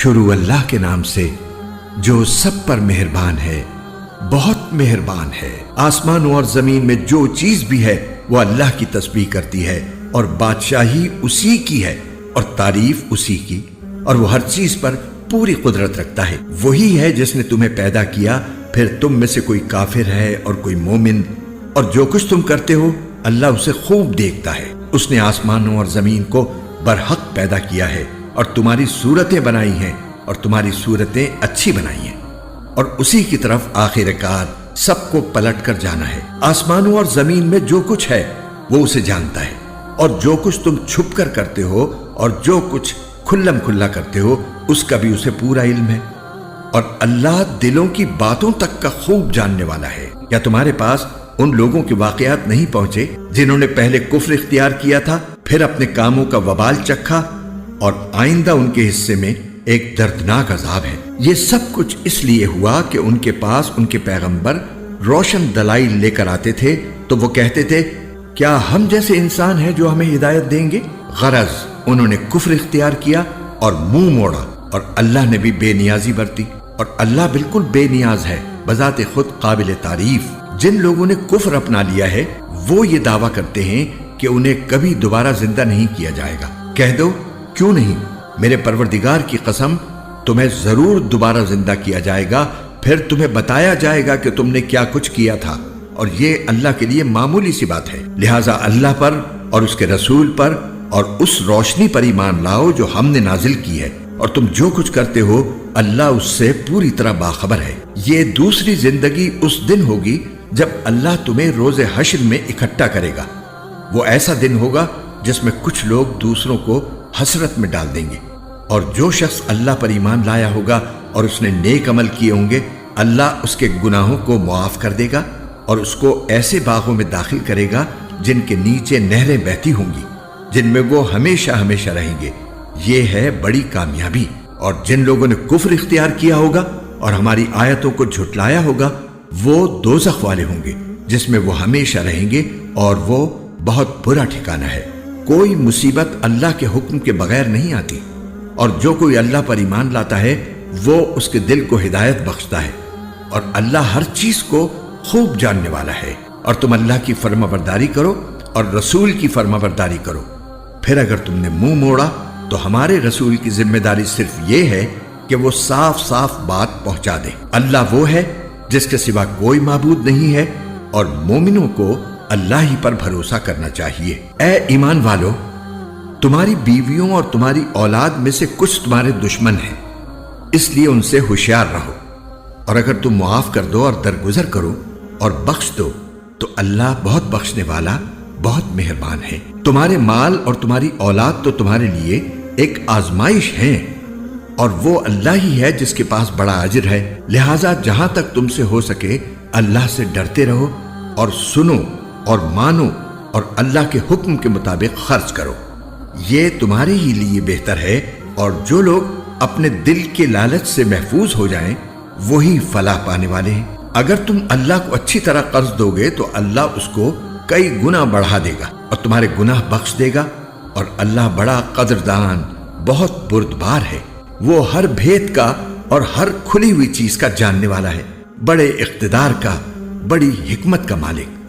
شروع اللہ کے نام سے جو سب پر مہربان ہے، بہت مہربان ہے۔ آسمانوں اور زمین میں جو چیز بھی ہے وہ اللہ کی تسبیح کرتی ہے، اور بادشاہی اسی کی ہے اور تعریف اسی کی، اور وہ ہر چیز پر پوری قدرت رکھتا ہے۔ وہی ہے جس نے تمہیں پیدا کیا، پھر تم میں سے کوئی کافر ہے اور کوئی مومن، اور جو کچھ تم کرتے ہو اللہ اسے خوب دیکھتا ہے۔ اس نے آسمانوں اور زمین کو برحق پیدا کیا ہے، اور تمہاری صورتیں بنائی ہیں، اور تمہاری صورتیں اچھی بنائی ہیں، اور اسی کی طرف آخر کار سب کو پلٹ کر جانا ہے۔ آسمانوں اور زمین میں جو کچھ ہے وہ اسے جانتا ہے، اور جو کچھ تم چھپ کر کرتے ہو اور جو کچھ کھلم کھلا کرتے ہو اس کا بھی اسے پورا علم ہے۔ اور اللہ دلوں کی باتوں تک کا خوب جاننے والا ہے۔ کیا تمہارے پاس ان لوگوں کے واقعات نہیں پہنچے جنہوں نے پہلے کفر اختیار کیا تھا، پھر اپنے کاموں کا وبال چکھا، اور آئندہ ان کے حصے میں ایک دردناک عذاب ہے؟ یہ سب کچھ اس لیے ہوا کہ ان کے پاس ان کے پیغمبر روشن دلائل لے کر آتے تھے، تو وہ کہتے تھے کیا ہم جیسے انسان ہیں جو ہمیں ہدایت دیں گے؟ غرض انہوں نے کفر اختیار کیا اور منہ موڑا، اور اللہ نے بھی بے نیازی برتی، اور اللہ بالکل بے نیاز ہے، بذات خود قابل تعریف۔ جن لوگوں نے کفر اپنا لیا ہے وہ یہ دعویٰ کرتے ہیں کہ انہیں کبھی دوبارہ زندہ نہیں کیا جائے گا۔ کہہ دو کیوں نہیں، میرے پروردگار کی قسم تمہیں ضرور دوبارہ زندہ کیا جائے گا، پھر تمہیں بتایا جائے گا کہ تم نے کیا کچھ کیا تھا، اور یہ اللہ کے لیے معمولی سی بات ہے۔ لہٰذا اللہ پر اور اس کے رسول پر اور اس روشنی پر ایمان لاؤ جو ہم نے نازل کی ہے، اور تم جو کچھ کرتے ہو اللہ اس سے پوری طرح باخبر ہے۔ یہ دوسری زندگی اس دن ہوگی جب اللہ تمہیں روز حشر میں اکٹھا کرے گا۔ وہ ایسا دن ہوگا جس میں کچھ لوگ دوسروں کو حسرت میں ڈال دیں گے، اور جو شخص اللہ پر ایمان لایا ہوگا اور اس نے نیک عمل کیے ہوں گے اللہ اس کے گناہوں کو معاف کر دے گا، اور اس کو ایسے باغوں میں داخل کرے گا جن کے نیچے نہریں بہتی ہوں گی، جن میں وہ ہمیشہ ہمیشہ رہیں گے۔ یہ ہے بڑی کامیابی۔ اور جن لوگوں نے کفر اختیار کیا ہوگا اور ہماری آیتوں کو جھٹلایا ہوگا وہ دوزخ والے ہوں گے، جس میں وہ ہمیشہ رہیں گے، اور وہ بہت برا ٹھکانہ ہے۔ کوئی مصیبت اللہ کے حکم کے بغیر نہیں آتی، اور جو کوئی اللہ پر ایمان لاتا ہے وہ اس کے دل کو ہدایت بخشتا ہے، اور اللہ ہر چیز کو خوب جاننے والا ہے۔ اور تم اللہ کی فرما برداری کرو اور رسول کی فرما برداری کرو، پھر اگر تم نے منہ موڑا تو ہمارے رسول کی ذمہ داری صرف یہ ہے کہ وہ صاف صاف بات پہنچا دے۔ اللہ وہ ہے جس کے سوا کوئی معبود نہیں ہے، اور مومنوں کو اللہ ہی پر بھروسہ کرنا چاہیے۔ اے ایمان والو، تمہاری بیویوں اور تمہاری اولاد میں سے کچھ تمہارے دشمن ہیں، اس لیے ان سے ہوشیار رہو، اور اگر تم معاف کر دو اور درگزر کرو اور بخش دو تو اللہ بہت بخشنے والا، بہت مہربان ہے۔ تمہارے مال اور تمہاری اولاد تو تمہارے لیے ایک آزمائش ہے، اور وہ اللہ ہی ہے جس کے پاس بڑا اجر ہے۔ لہٰذا جہاں تک تم سے ہو سکے اللہ سے ڈرتے رہو، اور سنو اور مانو، اور اللہ کے حکم کے مطابق خرچ کرو، یہ تمہارے ہی لیے بہتر ہے۔ اور جو لوگ اپنے دل کے لالچ سے محفوظ ہو جائیں وہی فلاح پانے والے ہیں۔ اگر تم اللہ کو اچھی طرح قرض دو گے تو اللہ اس کو کئی گنا بڑھا دے گا اور تمہارے گناہ بخش دے گا، اور اللہ بڑا قدردان، بہت بردبار ہے۔ وہ ہر بھید کا اور ہر کھلی ہوئی چیز کا جاننے والا ہے، بڑے اقتدار کا، بڑی حکمت کا مالک۔